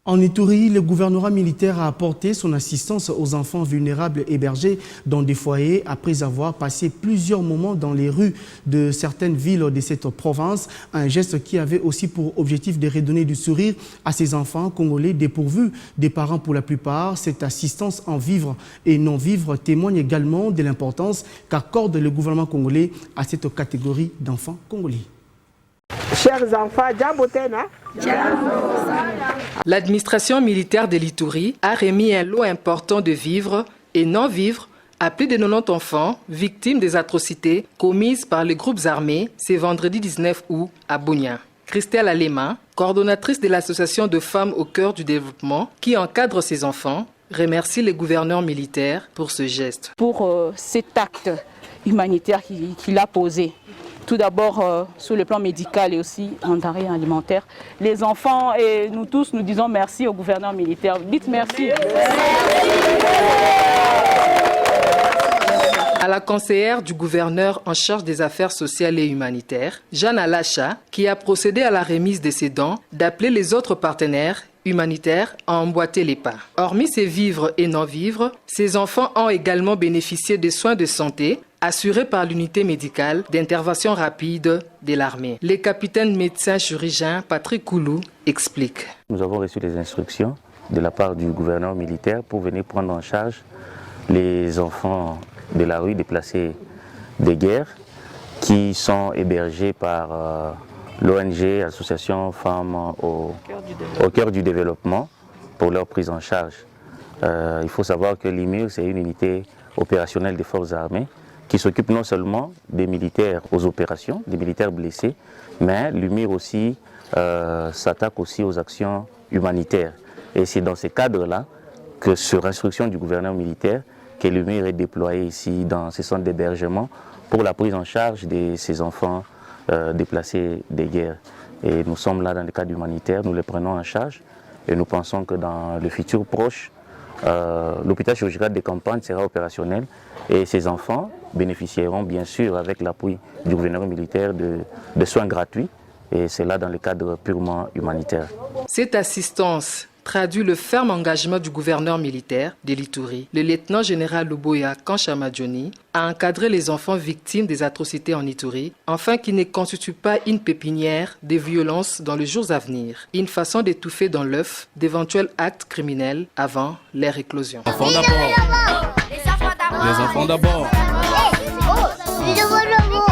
En Ituri, le gouvernement militaire a apporté son assistance aux enfants vulnérables hébergés dans des foyers après avoir passé plusieurs moments dans les rues de certaines villes de cette province. Un geste qui avait aussi pour objectif de redonner du sourire à ces enfants congolais dépourvus des parents pour la plupart. Cette assistance en vivre et non vivre témoigne également de l'importance qu'accorde le gouvernement congolais à cette catégorie d'enfants congolais. Chers enfants, l'administration militaire de l'Ituri a remis un lot important de vivres et non-vivres à plus de 90 enfants victimes des atrocités commises par les groupes armés ce vendredi 19 août à Bunia. Christelle Alema, coordonnatrice de l'association de femmes au cœur du développement qui encadre ces enfants, remercie les gouverneurs militaires pour ce geste. Pour cet acte humanitaire qu'il a posé. Tout d'abord, sur le plan médical et aussi en denrées alimentaires. Les enfants et nous tous, nous disons merci au gouverneur militaire. Dites merci. À la conseillère du gouverneur en charge des affaires sociales et humanitaires, Jeanne Alacha, qui a procédé à la remise de ses dons, d'appeler les autres partenaires humanitaires à emboîter les pas. Hormis ces vivres et non-vivres, ces enfants ont également bénéficié de soins de santé assurés par l'unité médicale d'intervention rapide de l'armée. Le capitaine médecin chirurgien Patrick Koulou explique. Nous avons reçu des instructions de la part du gouverneur militaire pour venir prendre en charge les enfants de la rue déplacés des guerres qui sont hébergés par l'ONG, Association Femmes au cœur du développement pour leur prise en charge. Il faut savoir que l'IMUR, c'est une unité opérationnelle des forces armées qui s'occupe non seulement des militaires aux opérations, des militaires blessés, mais l'UMIR aussi s'attaque aussi aux actions humanitaires. Et c'est dans ces cadres-là que, sur instruction du gouverneur militaire, que l'UMIR est déployé ici dans ces centres d'hébergement pour la prise en charge de ces enfants déplacés des guerres. Et nous sommes là dans le cadre humanitaire, nous les prenons en charge et nous pensons que dans le futur proche, l'hôpital chirurgical de campagne sera opérationnel et ces enfants bénéficieront bien sûr avec l'appui du gouvernement militaire de soins gratuits et c'est là dans le cadre purement humanitaire. Cette assistance traduit le ferme engagement du gouverneur militaire de l'Ituri. Le lieutenant-général Luboya Kanchamadjoni a encadré les enfants victimes des atrocités en Ituri afin qu'ils ne constituent pas une pépinière de violence dans les jours à venir, une façon d'étouffer dans l'œuf d'éventuels actes criminels avant leur éclosion. Les enfants d'abord. Les enfants d'abord.